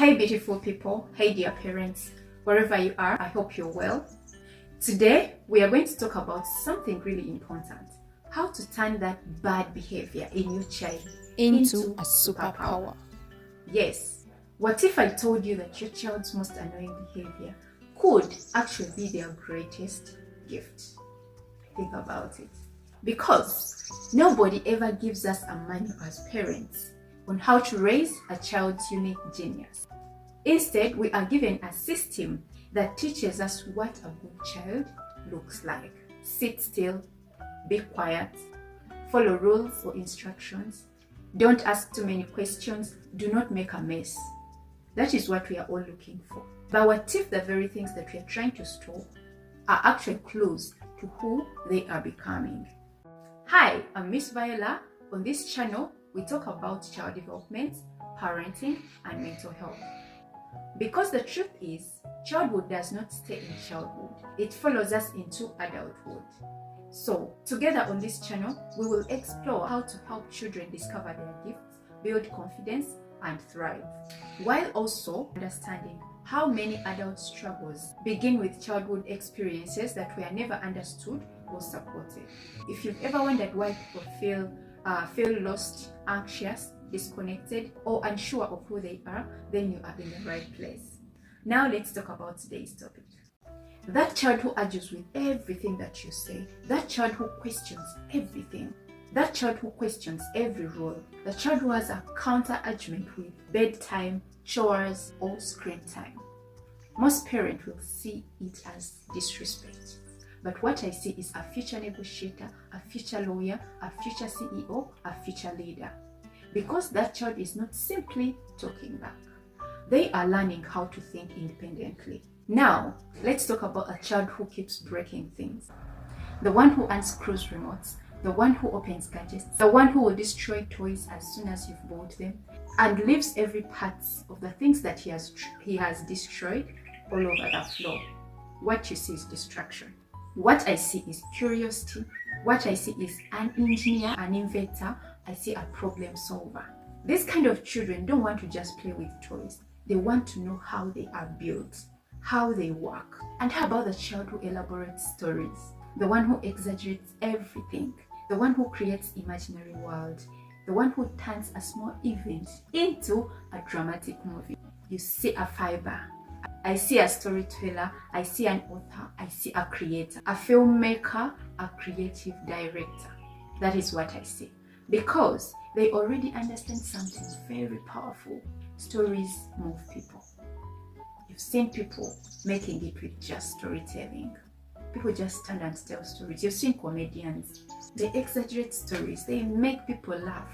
Hi beautiful people, hey dear parents, wherever you are, I hope you're well. Today we are going to talk about something really important: how to turn that bad behavior in your child into a superpower. Yes, what if I told you that your child's most annoying behavior could actually be their greatest gift? Think about it. Because nobody ever gives us a manual as parents on how to raise a child's unique genius. Instead, we are given a system that teaches us what a good child looks like. Sit still, be quiet, follow rules or instructions, don't ask too many questions, do not make a mess. That is what we are all looking for. But what if the very things that we are trying to store are actually clues to who they are becoming? Hi, I'm Miss Viola. On this channel, we talk about child development, parenting, and mental health. Because the truth is, childhood does not stay in childhood. It follows us into adulthood. So, together on this channel, we will explore how to help children discover their gifts, build confidence, and thrive, while also understanding how many adult struggles begin with childhood experiences that were never understood or supported. If you've ever wondered why people feel lost, anxious, disconnected, or unsure of who they are, then you are in the right place. Now let's talk about today's topic. That child who argues with everything that you say, that child who questions everything, that child who questions every rule, the child who has a counter-argument with bedtime, chores, or screen time. Most parents will see it as disrespect. But what I see is a future negotiator, a future lawyer, a future CEO, a future leader. Because that child is not simply talking back. They are learning how to think independently. Now, let's talk about a child who keeps breaking things. The one who unscrews remotes, the one who opens gadgets, the one who will destroy toys as soon as you've bought them, and leaves every part of the things that he has destroyed all over the floor. What you see is distraction. What I see is curiosity. What I see is an engineer, an inventor. I see a problem solver. This kind of children don't want to just play with toys. They want to know how they are built, how they work. And how about the child who elaborates stories? The one who exaggerates everything. The one who creates imaginary world. The one who turns a small event into a dramatic movie. You see a fiber. I see a storyteller, I see an author, I see a creator, a filmmaker, a creative director. That is what I see. Because they already understand something very powerful. Stories move people. You've seen people making it with just storytelling. People just stand and tell stories. You've seen comedians. They exaggerate stories. They make people laugh.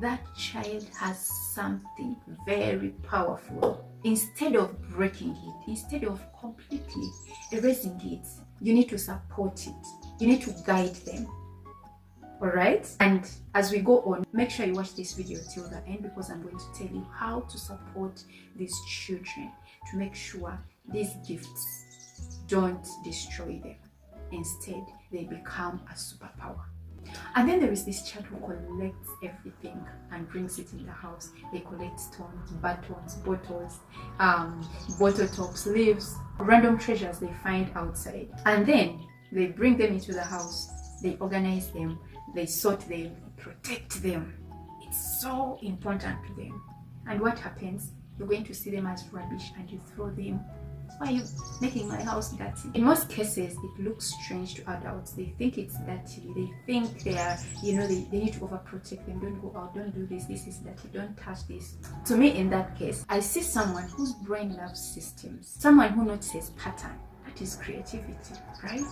That child has something very powerful. Instead of breaking it, instead of completely erasing it, you need to support it. You need to guide them. Alright? And as we go on, make sure you watch this video till the end, because I'm going to tell you how to support these children to make sure these gifts don't destroy them. Instead, they become a superpower. And then there is this child who collects everything and brings it in the house. They collect stones, batons, bottles, bottle tops, leaves, random treasures they find outside. And then they bring them into the house. They organize them, they sort them, protect them. It's so important to them. And what happens? You're going to see them as rubbish and you throw them. Why are you making my house dirty? In most cases, it looks strange to adults. They think it's dirty. They think they are, they need to overprotect them. Don't go out, don't do this, this is dirty, don't touch this. To me, in that case, I see someone whose brain loves systems. Someone who notices pattern. That is creativity, right?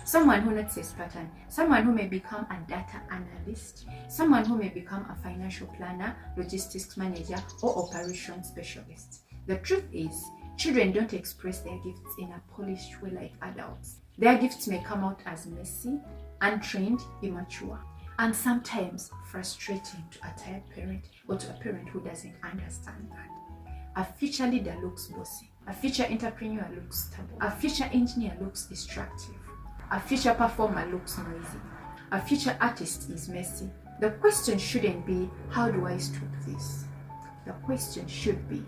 Someone who notices pattern. Someone who may become a data analyst. Someone who may become a financial planner, logistics manager, or operations specialist. The truth is, children don't express their gifts in a polished way like adults. Their gifts may come out as messy, untrained, immature, and sometimes frustrating to a tired parent or to a parent who doesn't understand that. A future leader looks bossy. A future entrepreneur looks stubborn. A future engineer looks destructive. A future performer looks noisy. A future artist is messy. The question shouldn't be, how do I stop this? The question should be,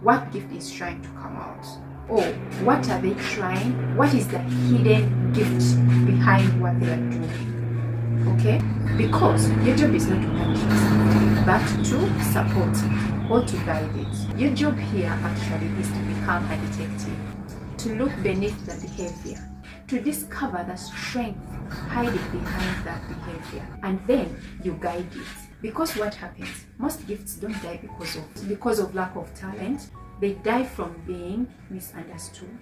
what gift is trying to come out, or what are they trying, what is the hidden gift behind what they are doing. Okay, because your job is not to punish it, but to support it or to guide it. Your job here actually is to become a detective, to look beneath the behavior, to discover the strength hiding behind that behavior, and then you guide it. Because what happens, most gifts don't die because of lack of talent. They die from being misunderstood.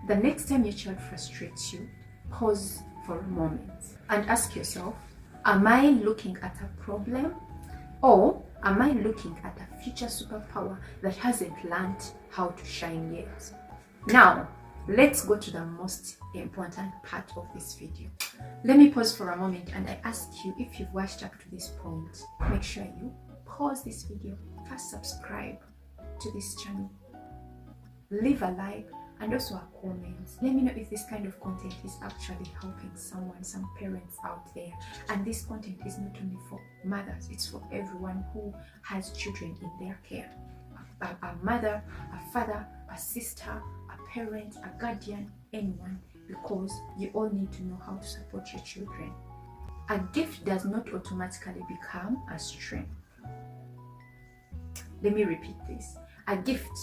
The next time your child frustrates you, pause for a moment and ask yourself, am I looking at a problem, or am I looking at a future superpower that hasn't learned how to shine yet? Now, let's go to the most important part of this video. Let me pause for a moment and I ask you, if you've watched up to this point, make sure you pause this video, first subscribe to this channel, leave a like and also a comment. Let me know if this kind of content is actually helping someone, some parents out there. And this content is not only for mothers, it's for everyone who has children in their care. A mother, a father, a sister, a parent, a guardian, anyone, because you all need to know how to support your children. A gift does not automatically become a strength. Let me repeat this. A gift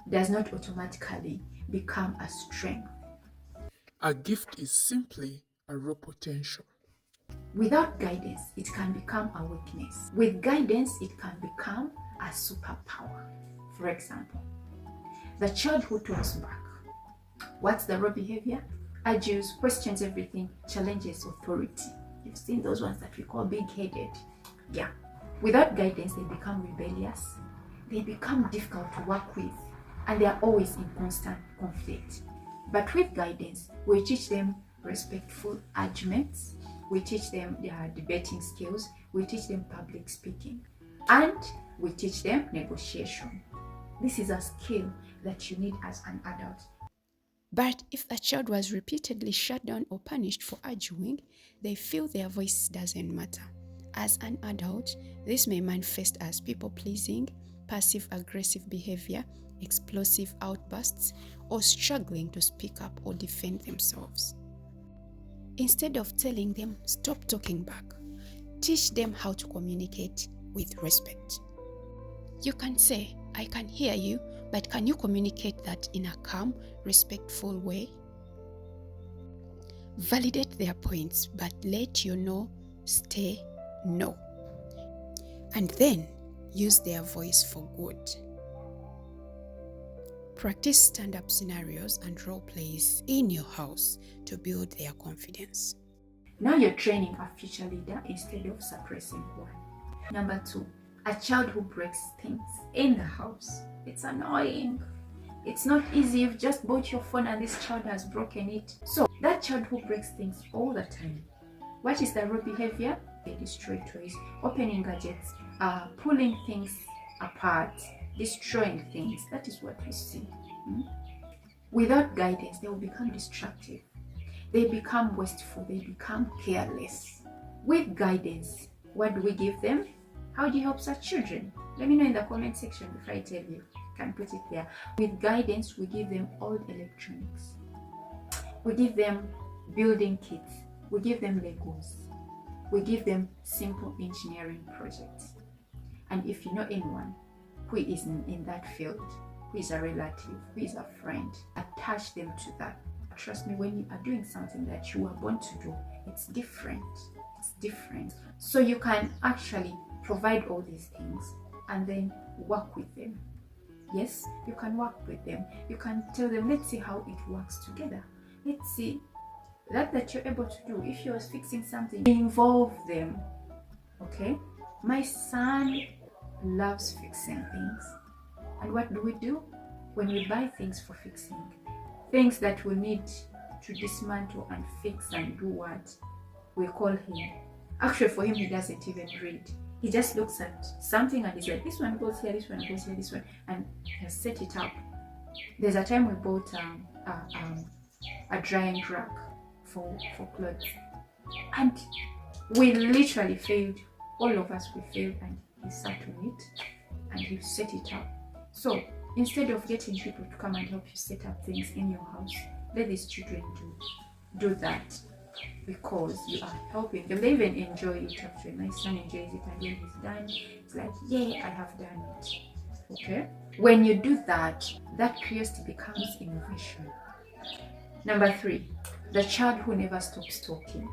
does not automatically become a strength. A gift is simply a raw potential. Without guidance, it can become a weakness. With guidance, it can become a superpower. For example, the child who talks back. What's the raw behavior? Argues, questions everything, challenges authority. You've seen those ones that we call big-headed. Yeah. Without guidance, they become rebellious. They become difficult to work with, and they are always in constant conflict. But with guidance, we teach them respectful arguments, we teach them their debating skills, we teach them public speaking, and we teach them negotiation. This is a skill that you need as an adult. But if the child was repeatedly shut down or punished for arguing, they feel their voice doesn't matter. As an adult, this may manifest as people-pleasing, passive-aggressive behavior, explosive outbursts, or struggling to speak up or defend themselves. Instead of telling them, stop talking back, teach them how to communicate with respect. You can say, I can hear you, but can you communicate that in a calm, respectful way? Validate their points, but let your no stay no. And then use their voice for good. Practice stand-up scenarios and role plays in your house to build their confidence. Now you're training a future leader instead of suppressing one. Number 2, a child who breaks things in the house. It's annoying. It's not easy. You've just bought your phone and this child has broken it. So that child who breaks things all the time, what is the raw behavior? They destroy toys, opening gadgets, pulling things apart, destroying things. That is what we see. Without guidance, they will become destructive. They become wasteful. They become careless. With guidance, what do we give them? How do you help such children? Let me know in the comment section before I tell you. You can put it there. With guidance, we give them old electronics. We give them building kits. We give them Legos. We give them simple engineering projects. And if you know anyone who is in that field, who is a relative, who is a friend, attach them to that. Trust me, when you are doing something that you are born to do, it's different. It's different. So you can actually provide all these things and then work with them. Yes, you can work with them. You can tell them, let's see how it works together. Let's see that you're able to do. If you're fixing something, involve them. Okay? My son loves fixing things. And what do? When we buy things for fixing, things that we need to dismantle and fix and do what? We call him. Actually, for him, he doesn't even read. He just looks at something and he's like, this one goes here, this one goes here, this one, and he has set it up. There's a time we bought a drying rack for clothes, and we literally failed. All of us, we failed, and he sat on it and he set it up. So Instead of getting people to come and help you set up things in your house, let these children do that, because you are helping them. They even enjoy it. Actually, my son enjoys it, and when he's done, it's like, yeah, I have done it. Okay, when you do that, that curiosity becomes innovation. Number 3, the child who never stops talking.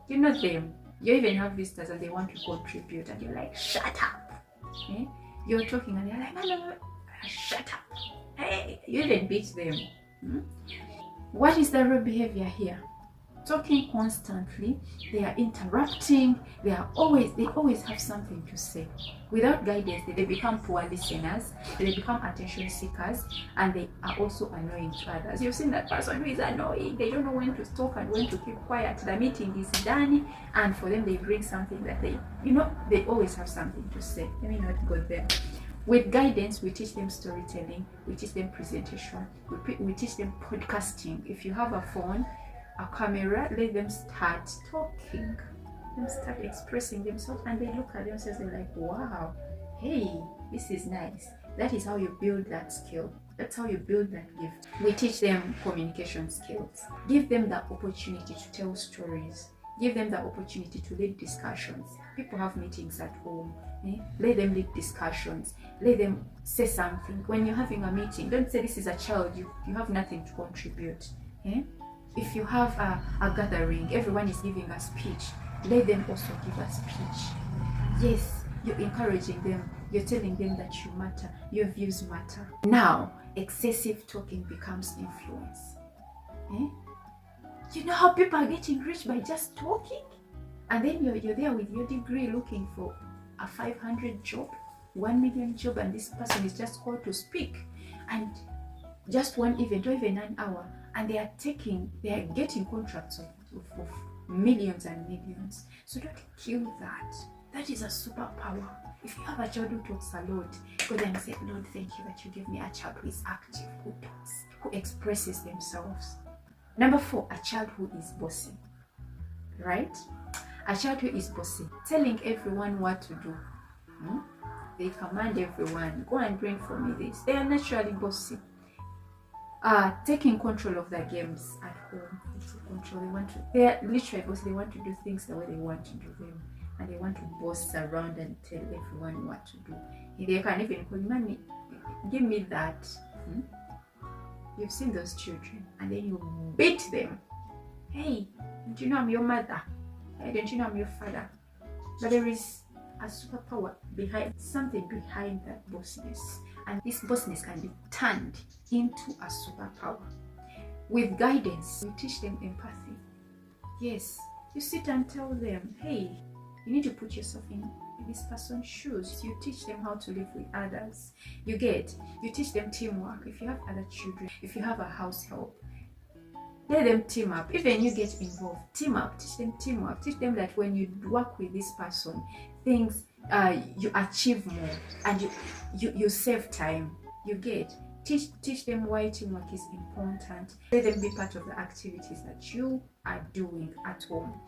You know them. You even have visitors and they want to contribute, and you're like, shut up. Okay? You're talking and they're like, no, shut up. Hey, you even beat them. What is the real behavior here? Talking constantly, they are interrupting, they always have something to say. Without guidance, they become poor listeners, they become attention seekers, and they are also annoying to others. You've seen that person who is annoying, they don't know when to talk and when to keep quiet. The meeting is done, and for them they bring something that they always have something to say. Let me not go there. With guidance, we teach them storytelling, we teach them presentation, we teach them podcasting. If you have a phone, a camera, let them start talking, let them start expressing themselves, and they look at themselves, they're like, wow, hey, this is nice. That is how you build that skill. That's how you build that gift. We teach them communication skills. Give them the opportunity to tell stories. Give them the opportunity to lead discussions. People have meetings at home. Let them lead discussions. Let them say something. When you're having a meeting, don't say this is a child, you have nothing to contribute. If you have a gathering, everyone is giving a speech, let them also give a speech. Yes, you're encouraging them, you're telling them that you matter, your views matter. Now, excessive talking becomes influence. You know how people are getting rich by just talking? And then you're there with your degree looking for a 500 job, 1 million job, and this person is just called to speak. And just one event or even an hour, and they are getting contracts of millions and millions. So don't kill that. That is a superpower. If you have a child who talks a lot, go there and say, Lord, thank you that you give me a child who is active, who talks, who expresses themselves. Number 4, a child who is bossy. Right? A child who is bossy, telling everyone what to do. They command everyone, go and bring for me this. They are naturally bossy. Taking control of their games at home. They are literally bossy. They want to do things the way they want to do them, and they want to boss around and tell everyone what to do. They can even call, mommy, give me that. You've seen those children, and then you beat them. Hey, don't you know I'm your mother? Hey, don't you know I'm your father? But there is a superpower behind that bossness, and this bossness can be turned into a superpower. With guidance, we teach them empathy. Yes, you sit and tell them, hey, you need to put yourself in this person's shoes. You teach them how to live with others. You teach them teamwork. If you have other children, if you have a house help, let them team up. Even you get involved, team up. Teach them teamwork. Teach them that when you work with this person, things you achieve more, and you save time. Teach them why teamwork is important. Let them be part of the activities that you are doing at home.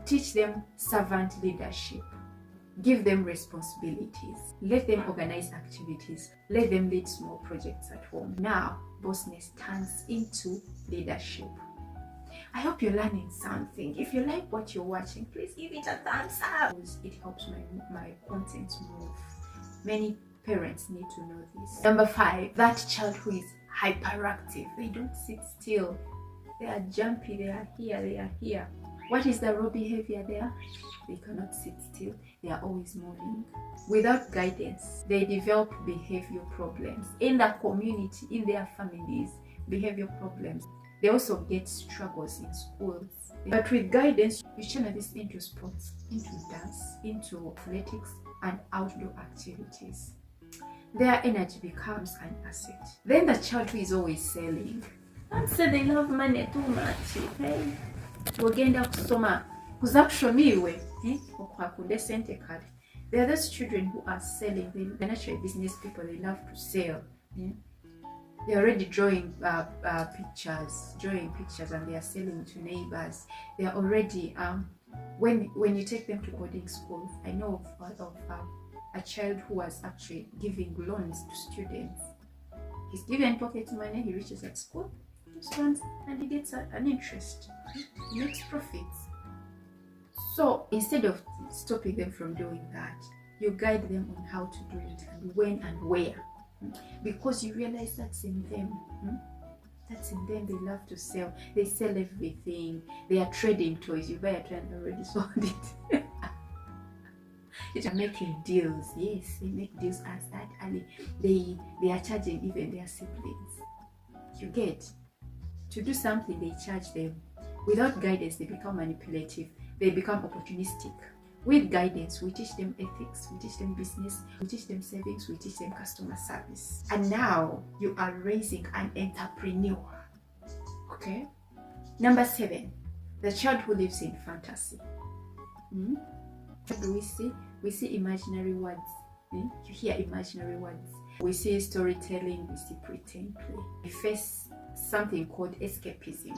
Teach them servant leadership. Give them responsibilities. Let them organize activities. Let them lead small projects at home. Now, bossness turns into leadership. I hope you're learning something. If you like what you're watching, please give it a thumbs up. It helps my content move. Many parents need to know this. Number 5, that child who is hyperactive. They don't sit still. They are jumpy. They are here. They are here. What is the raw behavior there? They cannot sit still. They are always moving. Without guidance, they develop behavioral problems in the community, in their families, behavioral problems. They also get struggles in schools. But with guidance, you channel this into sports, into dance, into athletics, and outdoor activities. Their energy becomes an asset. Then the child who is always selling. Don't say they love money too much. Hey, wogenda kusoma kuza kushomiwe okwakunde sente kale. There are those children who are selling. They're naturally business people. They love to sell. They're already drawing pictures, and they are selling to neighbors. They are already when you take them to boarding school. I know of a child who was actually giving loans to students. He's given pocket money, he reaches at school, just runs and he gets an interest. He makes profits. So instead of stopping them from doing that, you guide them on how to do it and when and where. Because you realize that's in them. That's in them. They love to sell. They sell everything. They are trading toys. You buy a toy and already sold it. They are making deals. Yes, they make deals as that early. They are charging even their siblings. You get to do something, they charge them. Without guidance, they become manipulative. They become opportunistic. With guidance, we teach them ethics, we teach them business, we teach them savings, we teach them customer service. And now you are raising an entrepreneur. Okay? Number 7, the child who lives in fantasy. What do we see? We see imaginary words. You hear imaginary words. We see storytelling, we see pretend play. We face something called escapism.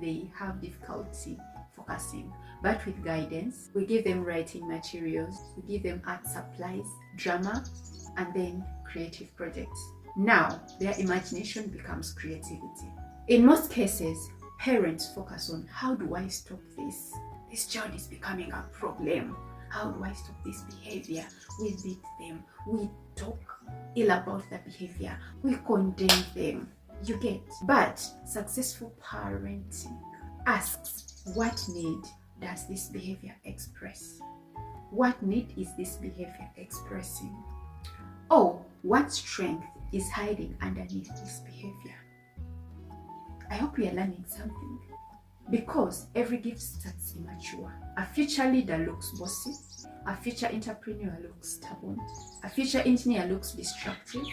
They have difficulty focusing. But with guidance, we give them writing materials, we give them art supplies, drama, and then creative projects. Now, their imagination becomes creativity. In most cases, parents focus on, how do I stop this? This child is becoming a problem. How do I stop this behavior? We beat them, we talk ill about the behavior, we condemn them. You get? But successful parenting asks, what need does this behavior express? What need is this behavior expressing? Oh, what strength is hiding underneath this behavior? I hope we are learning something. Because every gift starts immature. A future leader looks bossy. A future entrepreneur looks stubborn. A future engineer looks destructive.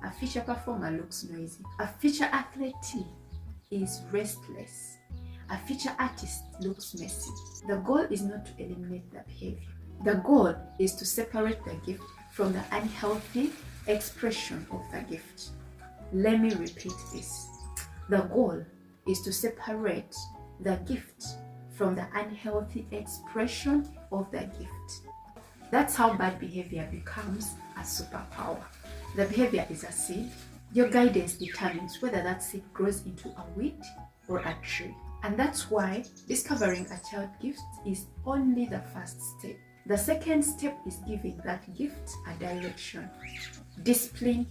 A future performer looks noisy. A future athlete is restless. A future artist looks messy. The goal is not to eliminate the behavior. The goal is to separate the gift from the unhealthy expression of the gift. Let me repeat this. The goal is to separate the gift from the unhealthy expression of the gift. That's how bad behavior becomes a superpower. The behavior is a seed. Your guidance determines whether that seed grows into a weed or a tree. And that's why discovering a child gift is only the first step. The second step is giving that gift a direction, discipline,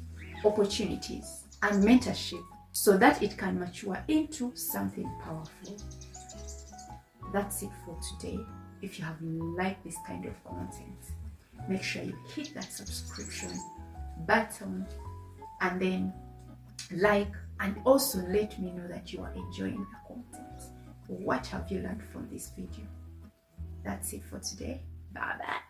opportunities, and mentorship so that it can mature into something powerful. That's it for today. If you have liked this kind of content, make sure you hit that subscription button and then like, and also let me know that you are enjoying the content. What have you learned from this video? That's it for today. Bye bye.